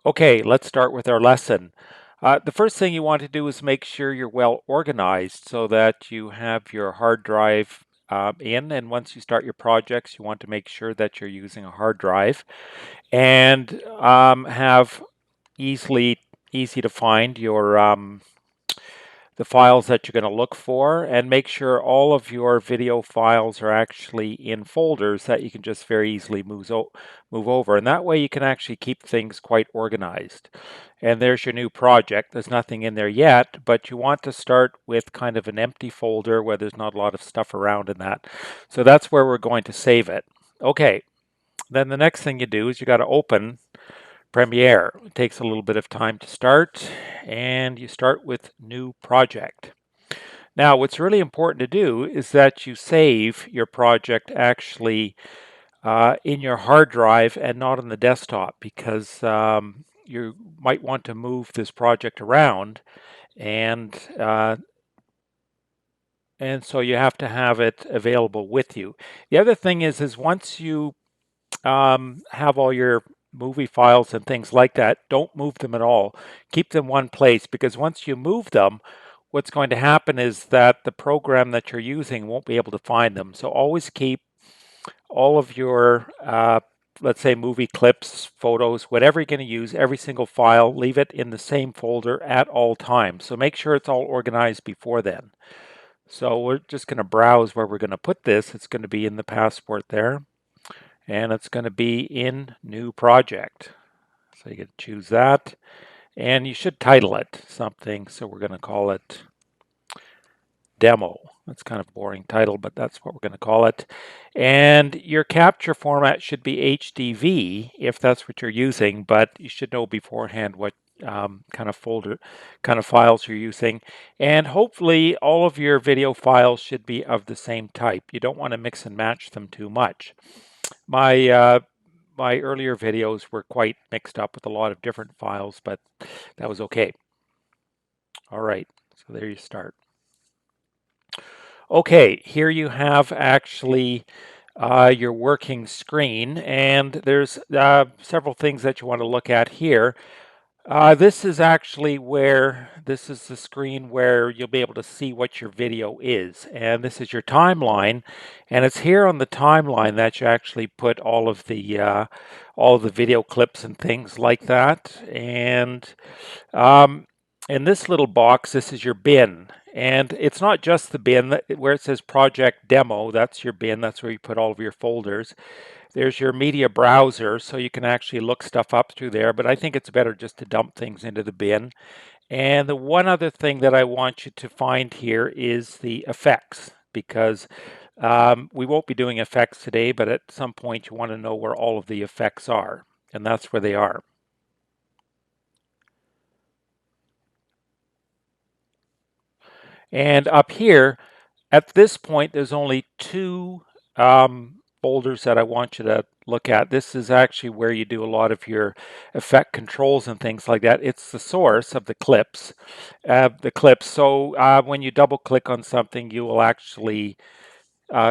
Okay, let's start with our lesson. The first thing you want to do is make sure you're well organized so that you have your hard drive in. And once you start your projects, you want to make sure that you're using a hard drive and have easy to find your the files that you're going to look for, and make sure all of your video files are actually in folders that you can just very easily move over. And that way you can actually keep things quite organized. And there's your new project. There's nothing in there yet, but you want to start with kind of an empty folder where there's not a lot of stuff around in that. So that's where we're going to save it. Okay, then the next thing you do is you got to open Premiere. It takes a little bit of time to start, and you start with new project. Now, what's really important to do is that you save your project actually in your hard drive and not on the desktop, because you might want to move this project around, and uh, and so you have to have it available with you. The other thing is once you have all your movie files and things like that, don't move them at all. Keep them one place, because once you move them, what's going to happen is that the program that you're using won't be able to find them. So always keep all of your, let's say, movie clips, photos, whatever you're going to use, every single file, leave it in the same folder at all times. So make sure it's all organized before then. So we're just going to browse where we're going to put this. It's going to be in the passport there, and it's going to be in new project. So you can choose that, and you should title it something. So we're going to call it demo. That's kind of a boring title, but that's what we're going to call it. And your capture format should be HDV if that's what you're using, but you should know beforehand what kind of files you're using. And hopefully all of your video files should be of the same type. You don't want to mix and match them too much. My earlier videos were quite mixed up with a lot of different files, but that was okay. All right, so there you start. Okay, here you have actually your working screen, and there's several things that you want to look at here. This is actually where, this is the screen where you'll be able to see what your video is. And this is your timeline. And it's here on the timeline that you actually put all of the video clips and things like that. And um, in this little box, this is your bin. And it's not just the bin where it says project demo, that's your bin, that's where you put all of your folders. There's your media browser, so you can actually look stuff up through there, but I think it's better just to dump things into the bin. And the one other thing that I want you to find here is the effects, because we won't be doing effects today, but at some point you want to know where all of the effects are, and that's where they are. And up here, at this point, there's only two folders that I want you to look at. This is actually where you do a lot of your effect controls and things like that. It's the source of the clips. So when you double click on something, you will actually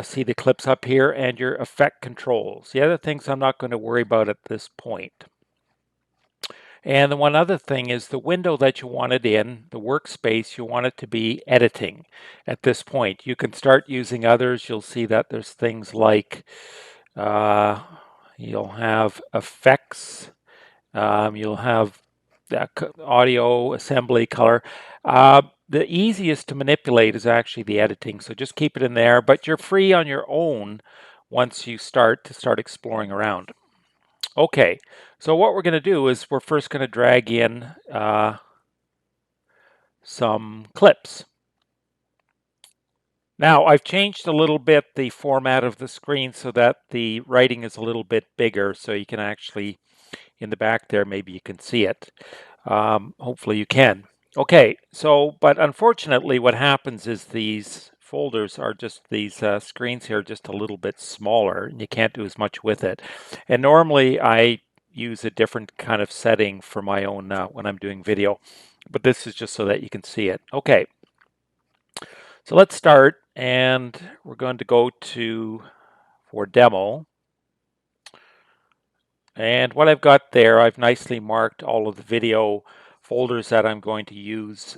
see the clips up here and your effect controls. The other things I'm not going to worry about at this point. And the one other thing is the window that you want it in, the workspace, you want it to be editing at this point. You can start using others. You'll see that there's things like uh, you'll have effects, you'll have audio, assembly, color. The easiest to manipulate is actually the editing, so just keep it in there, but you're free on your own once you start exploring around. Okay, so what we're going to do is we're first going to drag in some clips. Now, I've changed a little bit the format of the screen so that the writing is a little bit bigger, so you can actually, in the back there, maybe you can see it. Hopefully you can. Okay, so, but unfortunately what happens is these folders are just, these screens here are just a little bit smaller, and you can't do as much with it. And normally I use a different kind of setting for my own when I'm doing video, but this is just so that you can see it. Okay, so let's start, and we're going to go to, for demo, And what I've got there, I've nicely marked all of the video folders that I'm going to use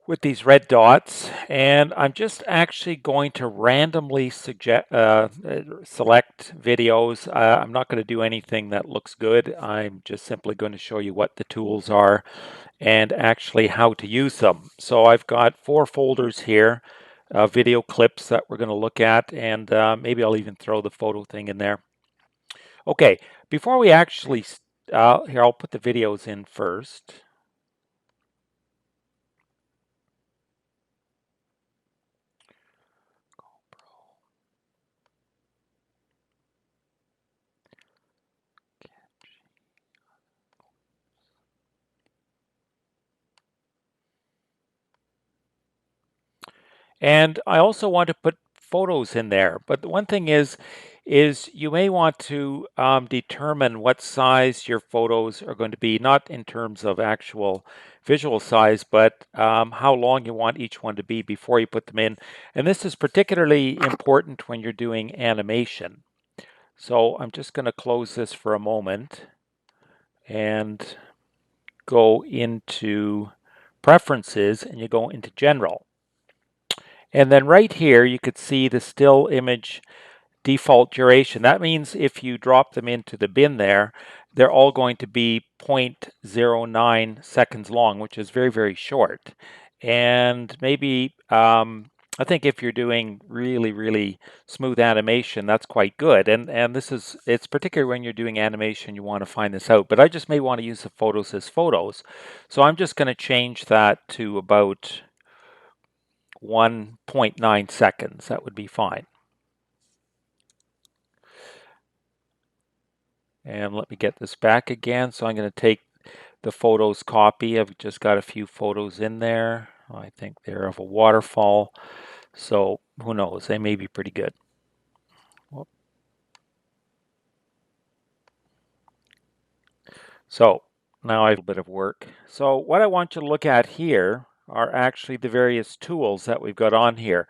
with these red dots, and I'm just actually going to randomly select videos. I'm not going to do anything that looks good. I'm just simply going to show you what the tools are and actually how to use them. So I've got 4 folders here, video clips that we're going to look at, and maybe I'll even throw the photo thing in there. Okay, before we actually, here, I'll put the videos in first. And I also want to put photos in there. But the one thing is you may want to determine what size your photos are going to be, not in terms of actual visual size, but how long you want each one to be before you put them in. And this is particularly important when you're doing animation. So I'm just going to close this for a moment and go into preferences, and you go into general. And then right here, you could see the still image default duration. That means if you drop them into the bin there, they're all going to be 0.09 seconds long, which is very, very short. And maybe, I think if you're doing really, really smooth animation, that's quite good. And it's particularly when you're doing animation, you want to find this out. But I just may want to use the photos as photos. So I'm just going to change that to about 1.9 seconds. That would be fine. And let me get this back again. So I'm going to take the photos copy. I've just got a few photos in there. I think they're of a waterfall. So who knows? They may be pretty good. So now I have a bit of work. So what I want you to look at here are actually the various tools that we've got on here.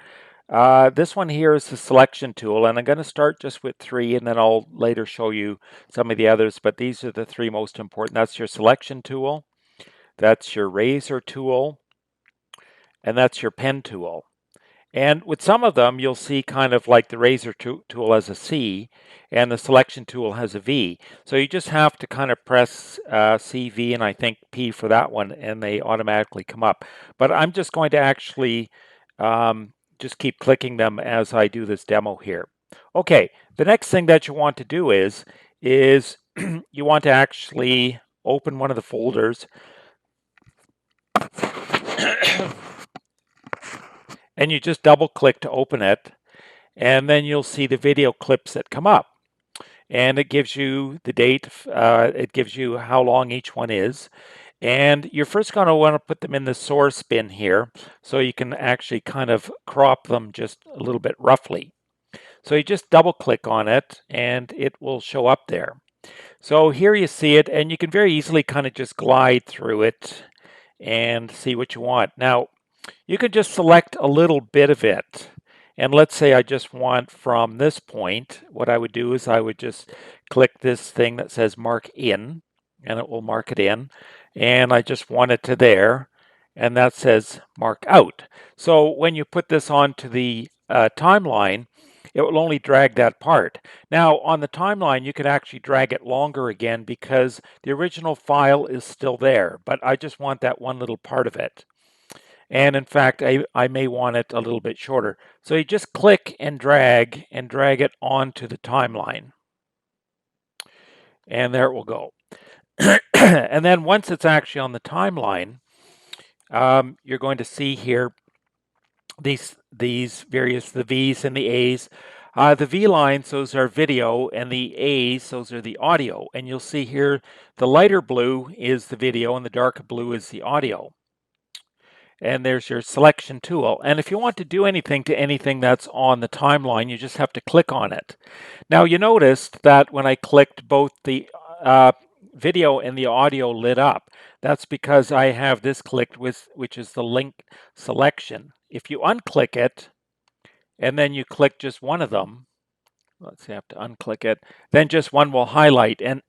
This one here is the selection tool, and I'm going to start just with 3, and then I'll later show you some of the others, but these are the 3 most important. That's your selection tool, that's your razor tool, and that's your pen tool. And with some of them, you'll see kind of like the razor tool has a C and the selection tool has a V. So you just have to kind of press C, V, and I think P for that one, and they automatically come up. But I'm just going to actually just keep clicking them as I do this demo here. Okay, the next thing that you want to do is you want to actually open one of the folders and you just double click to open it, and then you'll see the video clips that come up. And it gives you the date, it gives you how long each one is. And you're first going to want to put them in the source bin here so you can actually kind of crop them just a little bit roughly. So you just double click on it and it will show up there. So here you see it, and you can very easily kind of just glide through it and see what you want. Now, you could just select a little bit of it. And let's say I just want from this point, what I would do is I would just click this thing that says mark in, and it will mark it in. And I just want it to there, and that says mark out. So when you put this onto the timeline, it will only drag that part. Now on the timeline, you can actually drag it longer again because the original file is still there, but I just want that one little part of it. And in fact, I may want it a little bit shorter. So you just click and drag it onto the timeline. And there it will go. And then once it's actually on the timeline, you're going to see here these various, the V's and the A's. The V lines, those are video, and the A's, those are the audio. And you'll see here the lighter blue is the video and the darker blue is the audio. And there's your selection tool. And if you want to do anything to anything that's on the timeline, you just have to click on it. Now you noticed that when I clicked, both the video and the audio lit up. That's because I have this clicked, which is the link selection. If you unclick it and then you click just one of them, let's see, I have to unclick it. Then just one will highlight. And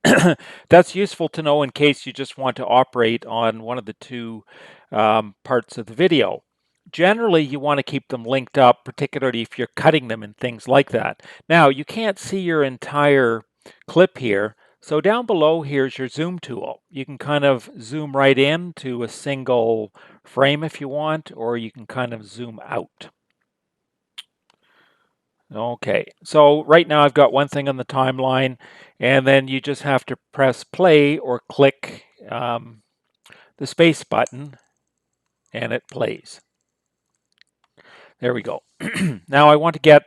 that's useful to know in case you just want to operate on one of the two parts of the video. Generally, you want to keep them linked up, particularly if you're cutting them and things like that. Now, you can't see your entire clip here. So down below, here's your zoom tool. You can kind of zoom right in to a single frame if you want, or you can kind of zoom out. Okay, so right now I've got one thing on the timeline, and then you just have to press play or click the space button, and it plays. There we go. Now I want to get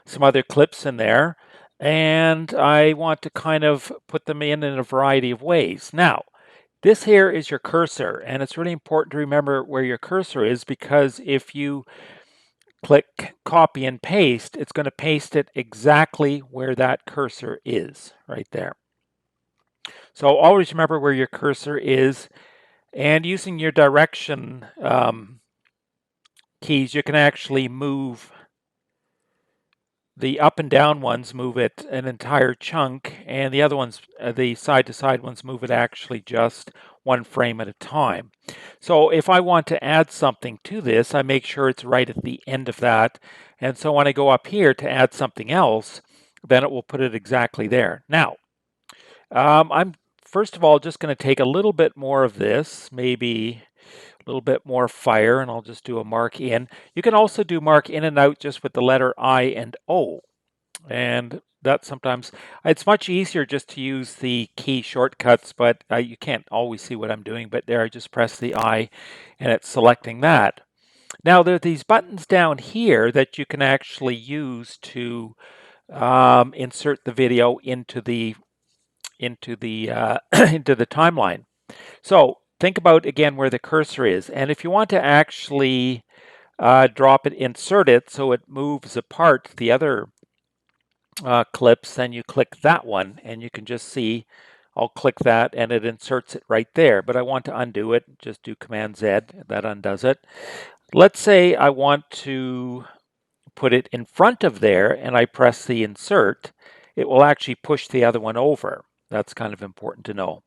some other clips in there, and I want to kind of put them in a variety of ways. Now, this here is your cursor, and it's really important to remember where your cursor is, because if you click copy and paste, it's going to paste it exactly where that cursor is, right there. So always remember where your cursor is, and using your direction keys, you can actually move the up and down ones, move it an entire chunk, and the other ones, the side to side ones, move it actually just one frame at a time. So if I want to add something to this, I make sure it's right at the end of that. And so when I go up here to add something else, then it will put it exactly there. Now, I'm first of all just going to take a little bit more of this, maybe a little bit more fire, and I'll just do a mark in. You can also do mark in and out just with the letter I and O. And that sometimes, it's much easier just to use the key shortcuts, but you can't always see what I'm doing. But there, I just press the I, and it's selecting that. Now, there are these buttons down here that you can actually use to insert the video into the into the into the timeline. So think about again where the cursor is, and if you want to actually drop it, insert it so it moves apart the other clips, then you click that one, and you can just see I'll click that and it inserts it right there. But I want to undo it, just do Command Z, that undoes it. Let's say I want to put it in front of there and I press the insert, it will actually push the other one over. That's kind of important to know.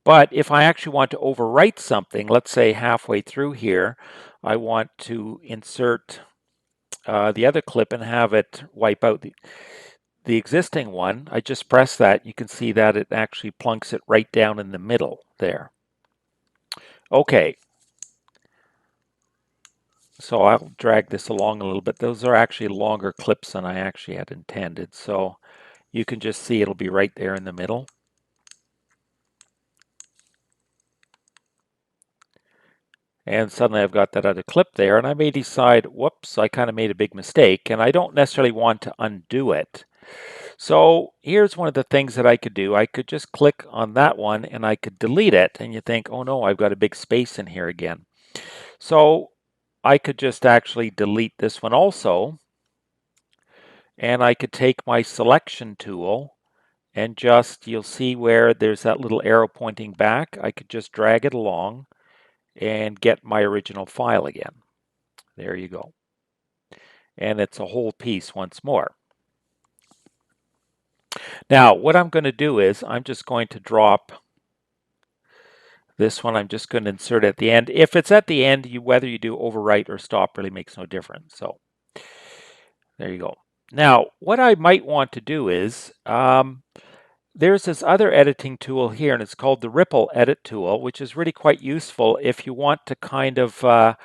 But if I actually want to overwrite something, let's say halfway through here, I want to insert the other clip and have it wipe out the existing one, I just press that. You can see that it actually plunks it right down in the middle there. Okay. So I'll drag this along a little bit. Those are actually longer clips than I actually had intended. So you can just see it'll be right there in the middle. And suddenly I've got that other clip there, and I may decide, whoops, I kind of made a big mistake, and I don't necessarily want to undo it. So here's one of the things that I could do. I could just click on that one and I could delete it. And you think, oh no, I've got a big space in here again. So I could just actually delete this one also. And I could take my selection tool and just, you'll see where there's that little arrow pointing back. I could just drag it along and get my original file again. There you go. And it's a whole piece once more. Now, what I'm going to do is I'm just going to drop this one. I'm just going to insert at the end. If it's at the end, whether you do overwrite or stop really makes no difference. So there you go. Now, what I might want to do is there's this other editing tool here, and it's called the Ripple Edit tool, which is really quite useful if you want to kind of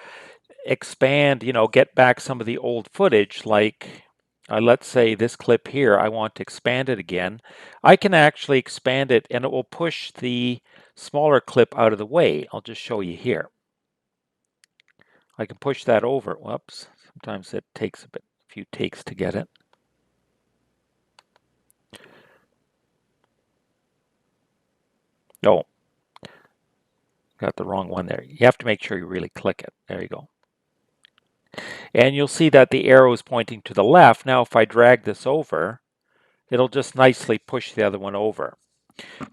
expand, get back some of the old footage, like let's say this clip here, I want to expand it again. I can actually expand it and it will push the smaller clip out of the way. I'll just show you here. I can push that over. Whoops, sometimes it takes a few takes to get it. Oh, got the wrong one there. You have to make sure you really click it. There you go. And you'll see that the arrow is pointing to the left. Now, if I drag this over, it'll just nicely push the other one over.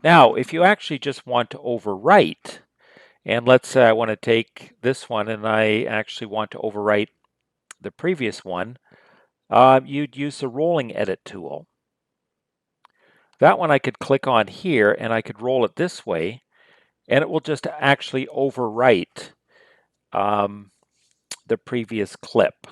Now, if you actually just want to overwrite, and let's say I want to take this one and I actually want to overwrite the previous one, you'd use the rolling edit tool. That one I could click on here and I could roll it this way and it will just actually overwrite the previous clip.